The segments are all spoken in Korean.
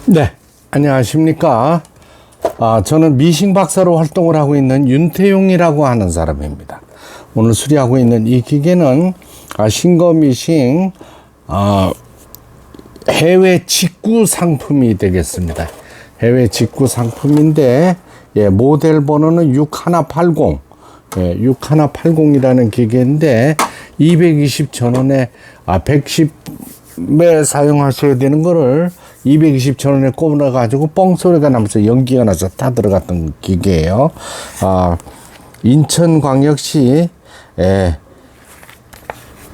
네, 안녕하십니까. 저는 미싱 박사로 활동을 하고 있는 윤태용이라고 하는 사람입니다. 오늘 수리하고 있는 이 기계는 싱거 미싱 해외 직구 상품이 되겠습니다. 해외 직구 상품인데, 모델 번호는 6180, 6180이라는 기계인데 220,000원에 110매 사용하셔야 되는 거를 220,000원에 꼽아 가지고 뻥 소리가 나면서 연기가 나서 다 들어갔던 기계예요. 인천광역시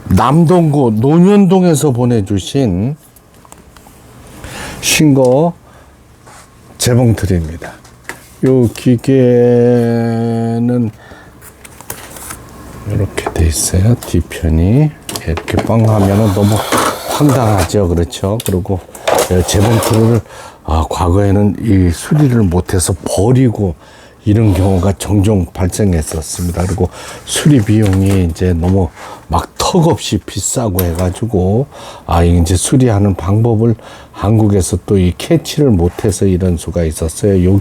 남동구 논현동에서 보내주신 싱거 재봉틀입니다. 요 기계는 이렇게 돼 있어요. 뒤편이 이렇게 뻥 하면은 너무 황당하죠. 그렇죠. 그리고 재봉틀을 과거에는 이 수리를 못해서 버리고 이런 경우가 종종 발생했었습니다. 그리고 수리 비용이 이제 너무 막 턱없이 비싸고 해가지고 이제 수리하는 방법을 한국에서 또 이 캐치를 못해서 이런 수가 있었어요.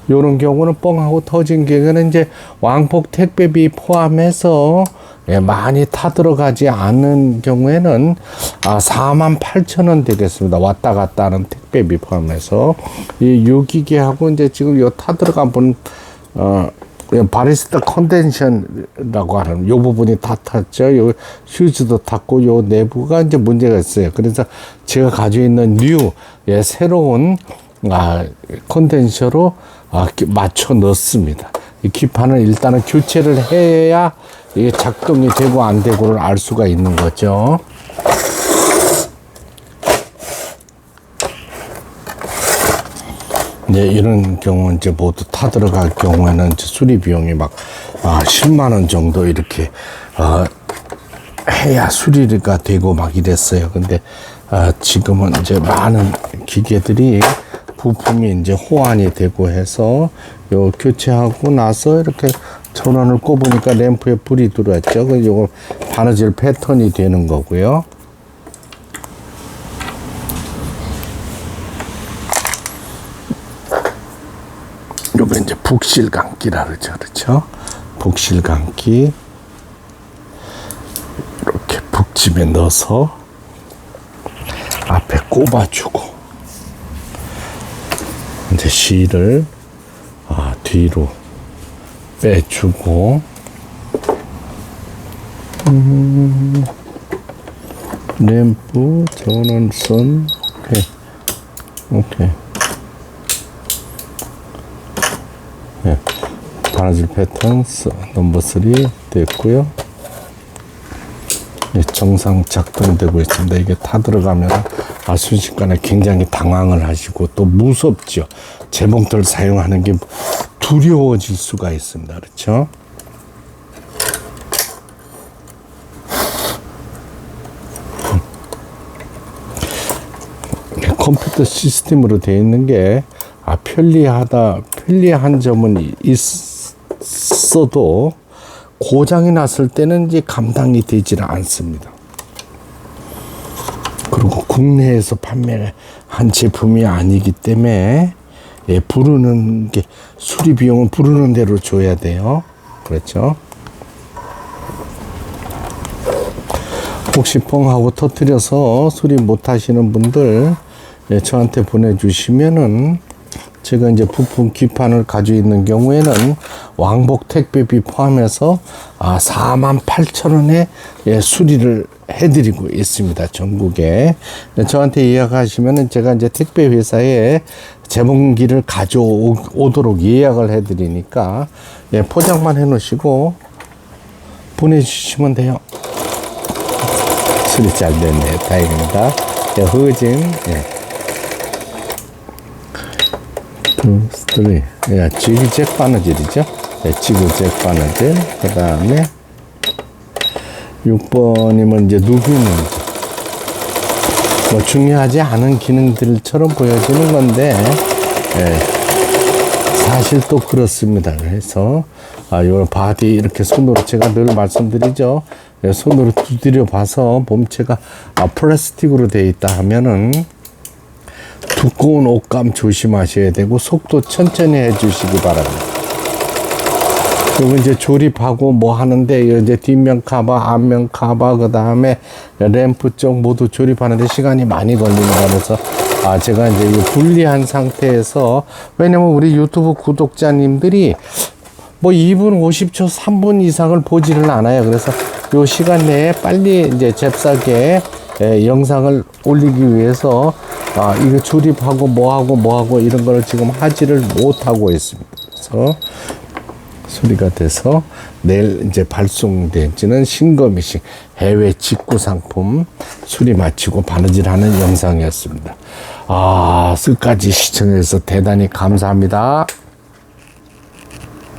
요런 경우는 뻥하고 터진 경우는 이제 왕복 택배비 포함해서 많이 타 들어가지 않는 경우에는 48,000원 되겠습니다. 왔다 갔다 하는 택배비 포함해서. 요 기계하고 이제 지금 요 타 들어간 분, 바리스타 컨덴션이라고 하는 요 부분이 다 탔죠. 요 휴즈도 탔고 요 내부가 이제 문제가 있어요. 그래서 제가 가지고 있는 새로운 컨덴서로 맞춰 넣습니다. 이 기판을 일단은 교체를 해야 이게 작동이 되고 안 되고를 알 수가 있는 거죠. 이런 경우 이제 모두 타 들어갈 경우에는 이제 수리 비용이 막 10만 원 정도 이렇게 해야 수리가 되고 막 이랬어요. 근데 지금은 이제 많은 기계들이 부품이 이제 호환이 되고 해서 요 교체하고 나서 이렇게 전원을 꼽으니까 램프에 불이 들어왔죠. 그래서 요거 바느질 패턴이 되는 거고요. 요게 이제 북실감기라 그러죠. 그렇죠? 북실감기. 이렇게 북집에 넣어서 앞에 꼽아주고, 이제 실을 뒤로 빼주고, 램프 전원선, 오케이. 바느질 패턴 넘버 3 됐고요. 정상 작동되고 있습니다. 이게 타 들어가면 순식간에 굉장히 당황을 하시고 또 무섭죠. 재봉틀 사용하는 게 두려워질 수가 있습니다. 그렇죠? 컴퓨터 시스템으로 되어 있는 게 편리한 점은 있어도 고장이 났을 때는 이제 감당이 되질 않습니다. 그리고 국내에서 판매한 제품이 아니기 때문에 부르는 게 수리 비용은 부르는 대로 줘야 돼요. 그렇죠? 혹시 뻥하고 터뜨려서 수리 못 하시는 분들 저한테 보내주시면은 제가 이제 부품 기판을 가지고 있는 경우에는 왕복 택배비 포함해서 48,000원에 수리를 해드리고 있습니다. 전국에. 저한테 예약하시면은 제가 이제 택배 회사에 재봉기를 가져오도록 예약을 해드리니까 포장만 해놓으시고 보내주시면 돼요. 수리 잘 됐네요. 다행입니다. 허징. 지그잭 바느질이죠. 지그잭 바느질. 그 다음에 6번이면 이제 누비는지. 중요하지 않은 기능들처럼 보여지는 건데, 사실 또 그렇습니다. 그래서, 요 바디 이렇게 손으로 제가 늘 말씀드리죠. 손으로 두드려 봐서 몸체가 플라스틱으로 되어 있다 하면은 두꺼운 옷감 조심하셔야 되고 속도 천천히 해주시기 바랍니다. 그리고 이제 조립하고 뭐 하는데 이제 뒷면 카바, 앞면 카바, 그 다음에 램프 쪽 모두 조립하는데 시간이 많이 걸립니다. 그래서 제가 이제 분리한 상태에서, 왜냐면 우리 유튜브 구독자님들이 뭐 2분 50초, 3분 이상을 보지를 않아요. 그래서 요 시간 내에 빨리 이제 잽싸게 영상을 올리기 위해서 이거 조립하고 뭐하고 이런 걸 지금 하지를 못하고 있습니다. 그래서 수리가 돼서 내일 이제 발송될지는 신거미식 해외 직구 상품 수리 마치고 바느질하는 영상이었습니다. 끝까지 시청해주셔서 대단히 감사합니다.